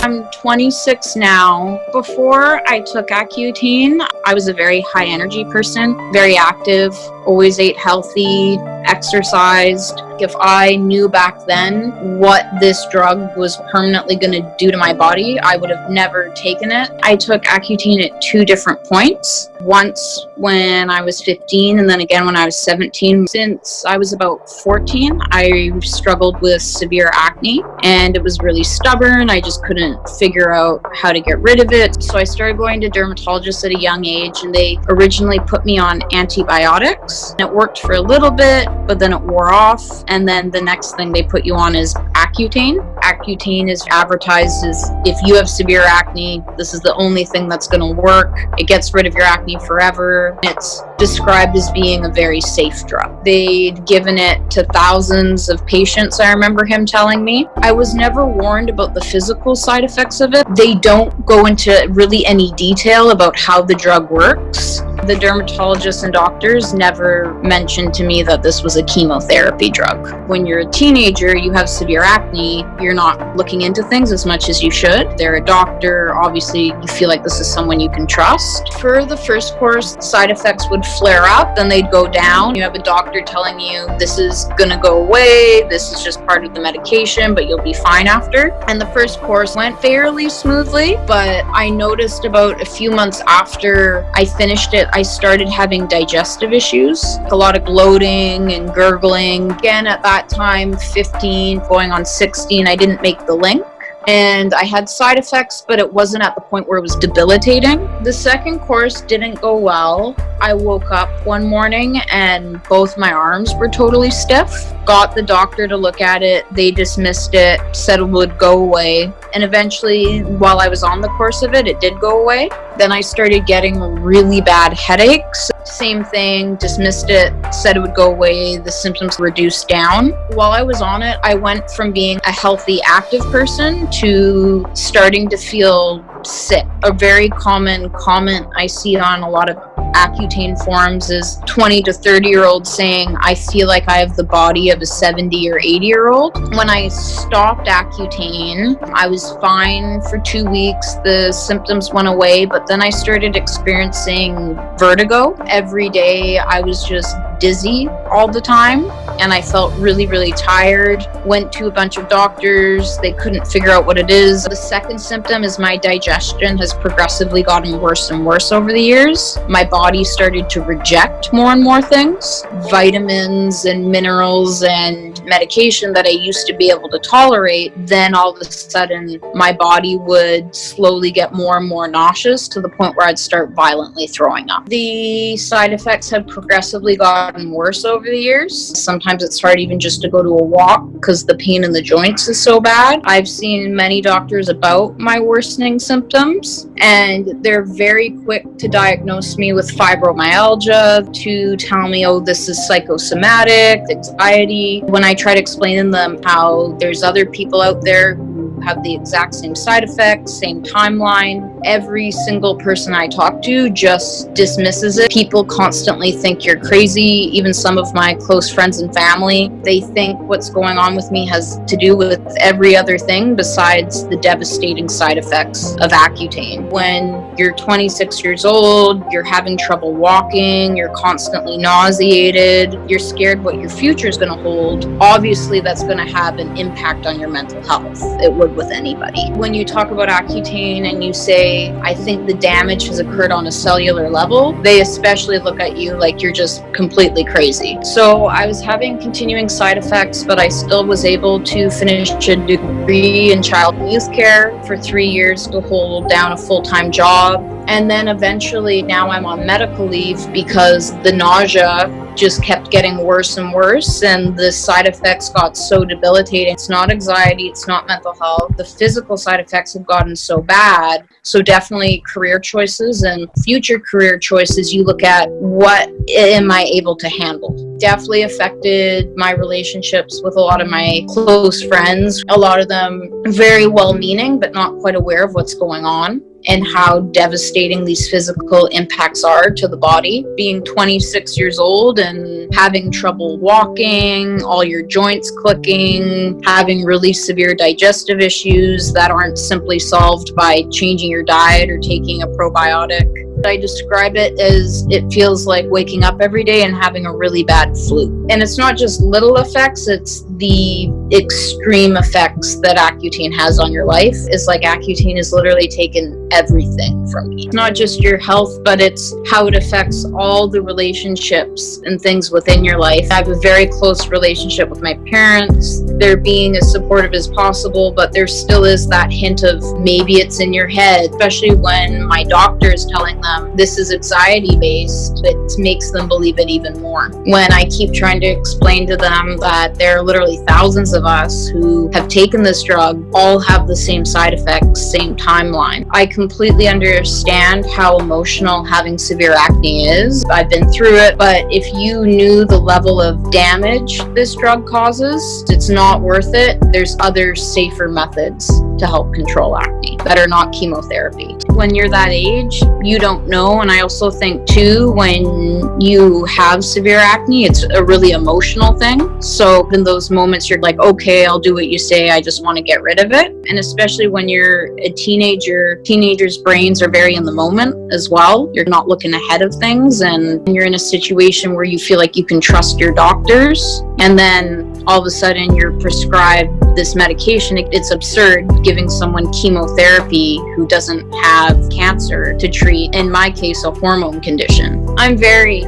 I'm 26 now. Before I took Accutane, I was a very high energy person, very active, always ate healthy, exercised. If I knew back then what this drug was permanently going to do to my body, I would have never taken it. I took Accutane at 2 different points. Once when I was 15 and then again when I was 17. Since I was about 14, I struggled with severe acne and it was really stubborn. I just couldn't figure out how to get rid of it. So I started going to dermatologists at a young age, and they originally put me on antibiotics. It worked for a little bit, but then it wore off. And then the next thing they put you on is Accutane. Accutane is advertised as, if you have severe acne, this is the only thing that's going to work. It gets rid of your acne forever. It's described as being a very safe drug. They'd given it to thousands of patients, I remember him telling me. I was never warned about the physical side effects of it. They don't go into really any detail about how the drug works. The dermatologists and doctors never mentioned to me that this was a chemotherapy drug. When you're a teenager, you have severe acne, you're not looking into things as much as you should. They're a doctor, obviously you feel like this is someone you can trust. For the first course, side effects would flare up, then they'd go down. You have a doctor telling you this is gonna go away, this is just part of the medication, but you'll be fine after. And the first course went fairly smoothly, but I noticed about a few months after I finished it, I started having digestive issues, a lot of bloating and gurgling. Again, at that time, 15, going on 16, I didn't make the link. And I had side effects, but it wasn't at the point where it was debilitating. The second course didn't go well. I woke up one morning and both my arms were totally stiff. Got the doctor to look at it. They dismissed it, said it would go away. And eventually, while I was on the course of it, it did go away. Then I started getting really bad headaches. Same thing, dismissed it, said it would go away. The symptoms reduced down. While I was on it, I went from being a healthy, active person to starting to feel sick. A very common comment I see on a lot of Accutane forums is 20 to 30-year-olds saying, I feel like I have the body of a 70 or 80-year-old. When I stopped Accutane, I was fine for 2 weeks. The symptoms went away, but then I started experiencing vertigo. Every day I was just dizzy all the time, and I felt really, really tired. Went to a bunch of doctors. They couldn't figure out what it is. The second symptom is my digestion has progressively gotten worse and worse over the years. My body started to reject more and more things, vitamins and minerals and medication that I used to be able to tolerate. Then all of a sudden, my body would slowly get more and more nauseous to the point where I'd start violently throwing up. The side effects have progressively gotten worse over the years. Sometimes it's hard even just to go to a walk because the pain in the joints is so bad. I've seen many doctors about my worsening symptoms, and they're very quick to diagnose me with fibromyalgia, to tell me, oh, this is psychosomatic, anxiety. When I try to explain to them how there's other people out there who have the exact same side effects, same timeline, every single person I talk to just dismisses it. People constantly think you're crazy. Even some of my close friends and family, they think what's going on with me has to do with every other thing besides the devastating side effects of Accutane. When you're 26 years old, you're having trouble walking, you're constantly nauseated, you're scared what your future is going to hold, obviously that's going to have an impact on your mental health. It would with anybody. When you talk about Accutane and you say, I think the damage has occurred on a cellular level, they especially look at you like you're just completely crazy. So I was having continuing side effects, but I still was able to finish a degree in child and youth care for 3 years to hold down a full-time job. And then eventually now I'm on medical leave because the nausea just kept getting worse and worse, and the side effects got so debilitating. It's not anxiety, it's not mental health. The physical side effects have gotten so bad. So definitely career choices and future career choices, you look at what am I able to handle. Definitely affected my relationships with a lot of my close friends. A lot of them very well-meaning, but not quite aware of what's going on. and how devastating these physical impacts are to the body. Being 26 years old and having trouble walking, all your joints clicking, having really severe digestive issues that aren't simply solved by changing your diet or taking a probiotic. I describe it as it feels like waking up every day and having a really bad flu. And it's not just little effects, it's the extreme effects that Accutane has on your life. It's like Accutane has literally taken everything from me. It's not just your health, but it's how it affects all the relationships and things within your life. I have a very close relationship with my parents. They're being as supportive as possible, but there still is that hint of maybe it's in your head, especially when my doctor is telling them this is anxiety based. It makes them believe it even more. When I keep trying to explain to them that there are literally thousands of us who have taken this drug, all have the same side effects, same timeline. I completely understand how emotional having severe acne is. I've been through it, but if you knew the level of damage this drug causes, it's not worth it. There's other safer methods to help control acne that are not chemotherapy. When you're that age, you don't know. And I also think too, when you have severe acne, it's a really emotional thing. So in those moments, you're like, okay, I'll do what you say. I just want to get rid of it. And especially when you're a teenager, teenagers' brains are very in the moment as well. You're not looking ahead of things. And you're in a situation where you feel like you can trust your doctors. And then all of a sudden you're prescribed this medication. It's absurd giving someone chemotherapy who doesn't have cancer to treat, in my case, a hormone condition. I'm very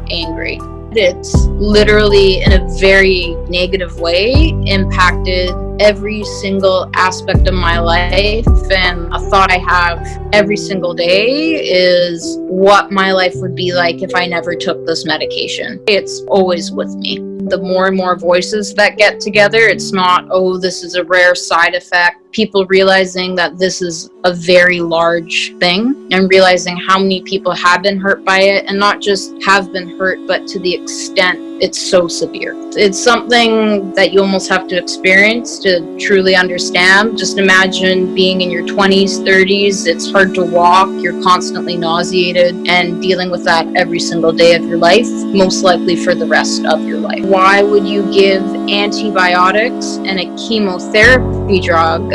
angry. It's literally, in a very negative way, impacted every single aspect of my life. And a thought I have every single day is what my life would be like if I never took this medication. It's always with me. The more and more voices that get together, it's not, oh, this is a rare side effect. People realizing that this is a very large thing and realizing how many people have been hurt by it, and not just have been hurt, but to the extent it's so severe. It's something that you almost have to experience to truly understand. Just imagine being in your 20s, 30s, it's hard to walk, you're constantly nauseated, and dealing with that every single day of your life, most likely for the rest of your life. Why would you give antibiotics and a chemotherapy drug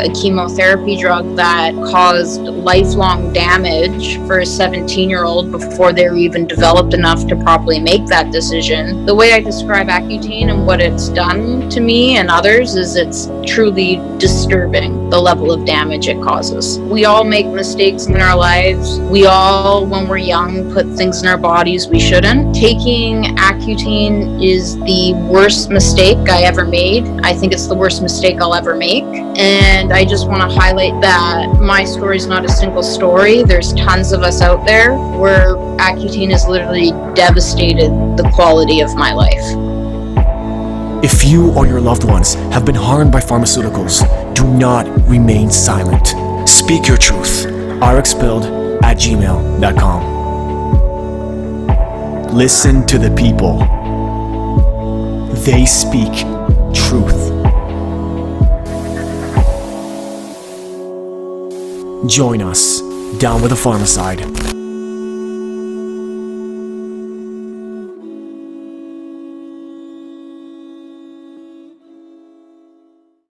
that caused lifelong damage for a 17-year-old before they were even developed enough to properly make that decision? The way I describe Accutane and what it's done to me and others is it's truly disturbing, the level of damage it causes. We all make mistakes in our lives. We all, when we're young, put things in our bodies we shouldn't. Taking Accutane is the worst mistake I ever made. I think it's the worst mistake I'll ever make. And I just want to highlight that my story is not a single story. There's tons of us out there where Accutane has literally devastated the quality of my life. If you or your loved ones have been harmed by pharmaceuticals, do not remain silent. Speak your truth. rxpilled@gmail.com. Listen to the people. They speak truth. Join us down with the pharmacide.